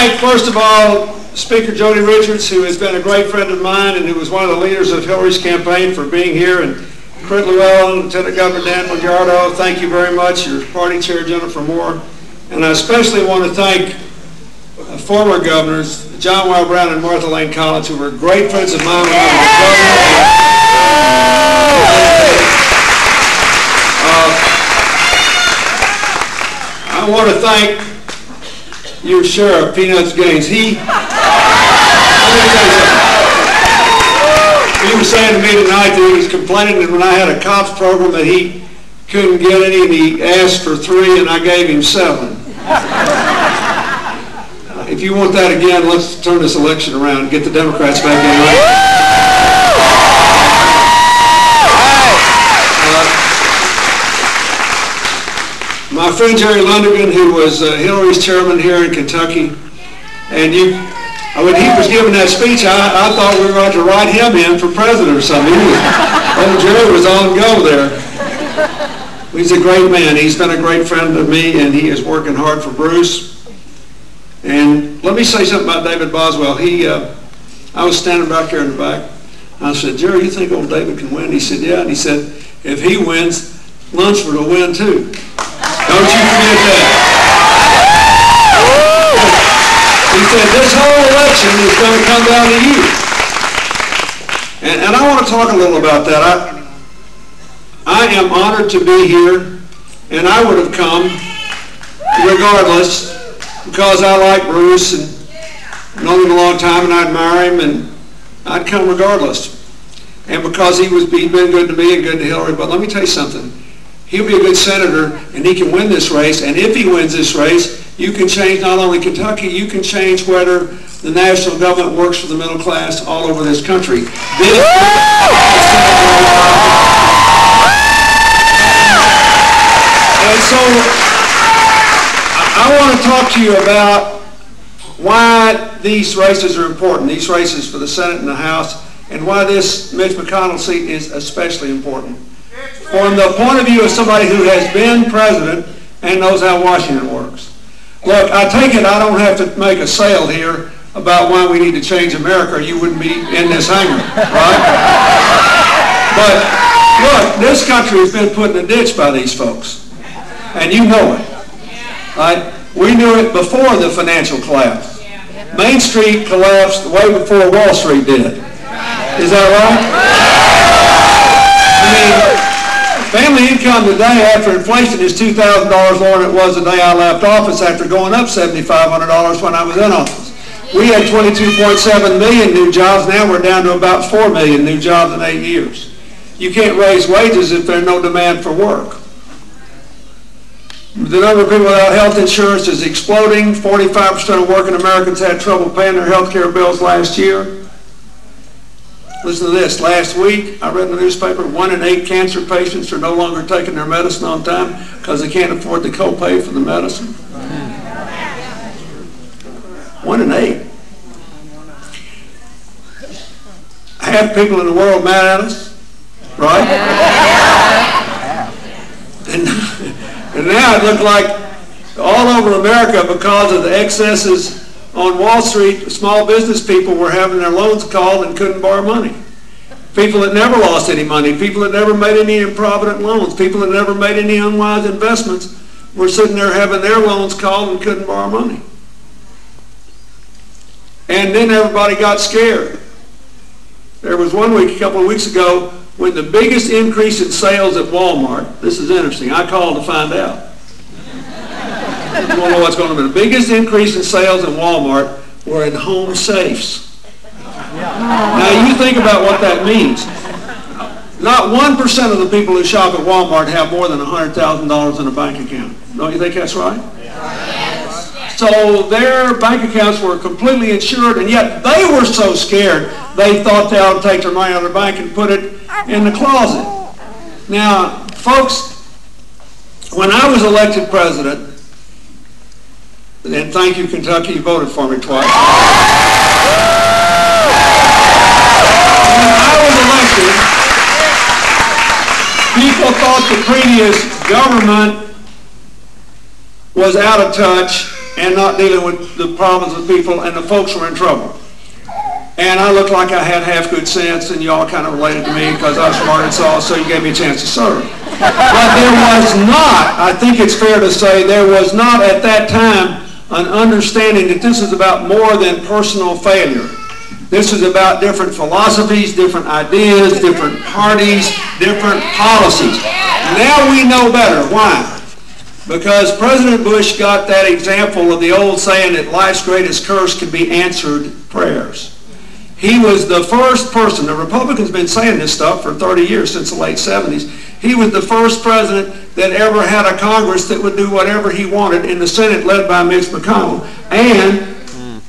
thank, first of all, Speaker Jody Richards, who has been a great friend of mine and who was one of the leaders of Hillary's campaign, for being here, and Crit Llewellyn, Lieutenant Governor Dan Fajardo, thank you very much, your party chair, Jennifer Moore. And I especially want to thank former governors, John Wild Brown and Martha Lane Collins, who were great friends of mine when I was governor. I want to thank your sheriff, Peanuts Gaines. He was saying to me tonight that he was complaining that when I had a cops program that he couldn't get any, and he asked for 3 and I gave him 7. If you want that again, let's turn this election around and get the Democrats back in. My friend Jerry Lundigan, who was Hillary's chairman here in Kentucky, and when he was giving that speech, I thought we were going to write him in for president or something. Jerry was on go there. He's a great man. He's been a great friend to me, and he is working hard for Bruce. And let me say something about David Boswell. I was standing back there in the back. I said, Jerry, you think old David can win? He said, yeah. And he said, if he wins, Lunsford will win too. Don't you forget that. He said, this whole election is going to come down to you. And I want to talk a little about that. I am honored to be here, and I would have come regardless, because I like Bruce and known him a long time and I admire him, and I'd come regardless. And because he's been good to me and good to Hillary. But let me tell you something. He'll be a good senator, and he can win this race. And if he wins this race, you can change not only Kentucky, you can change whether the national government works for the middle class all over this country. And so I want to talk to you about why these races are important, these races for the Senate and the House, and why this Mitch McConnell seat is especially important. From the point of view of somebody who has been president and knows how Washington works. Look, I take it I don't have to make a sale here about why we need to change America, or you wouldn't be in this hangar, right? But look, this country has been put in a ditch by these folks, and you know it. Right? We knew it before the financial collapse. Main Street collapsed way before Wall Street did. Is that right? I mean, family income today after inflation is $2,000 more than it was the day I left office, after going up $7,500 when I was in office. We had 22.7 million new jobs. Now we're down to about 4 million new jobs in 8 years. You can't raise wages if there's no demand for work. The number of people without health insurance is exploding. 45% of working Americans had trouble paying their health care bills last year. Listen to this. Last week, I read in the newspaper, 1 in 8 cancer patients are no longer taking their medicine on time because they can't afford the copay for the medicine. 1 in 8. Half people in the world mad at us, right? And now it looked like all over America, because of the excesses on Wall Street, small business people were having their loans called and couldn't borrow money. People that never lost any money, people that never made any improvident loans, people that never made any unwise investments were sitting there having their loans called and couldn't borrow money. And then everybody got scared. There was one week, a couple of weeks ago, when the biggest increase in sales at Walmart, this is interesting, I called to find out. You want to know what's going on? The biggest increase in sales in Walmart were in home safes. Now you think about what that means. Not 1% of the people who shop at Walmart have more than $100,000 in a bank account. Don't you think that's right? Yes. So their bank accounts were completely insured, and yet they were so scared they thought they ought to take their money out of their bank and put it in the closet. Now, folks, when I was elected president, and thank you, Kentucky, you voted for me twice. When I was elected, people thought the previous government was out of touch and not dealing with the problems of people, and the folks were in trouble. And I looked like I had half good sense, and y'all kind of related to me because I was smart and so you gave me a chance to serve. But there was not, I think it's fair to say, there was not at that time an understanding that this is about more than personal failure. This is about different philosophies, different ideas, different parties, different policies. Now we know better. Why? Because President Bush got that example of the old saying that life's greatest curse can be answered prayers. He was the first person, the Republicans have been saying this stuff for 30 years, since the late 70s. He was the first president that ever had a Congress that would do whatever he wanted in the Senate led by Mitch McConnell. And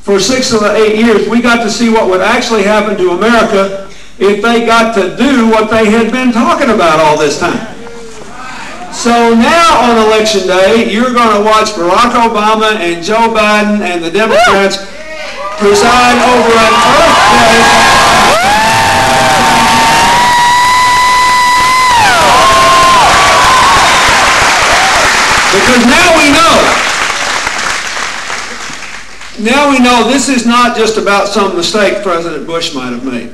for 6 of the 8 years, we got to see what would actually happen to America if they got to do what they had been talking about all this time. So now on Election Day, you're going to watch Barack Obama and Joe Biden and the Democrats preside over an earthquake. Because now we know this is not just about some mistake President Bush might have made.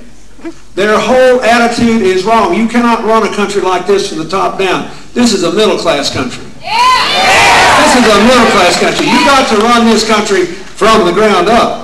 Their whole attitude is wrong. You cannot run a country like this from the top down. This is a middle-class country. This is a middle-class country. You got to run this country from the ground up.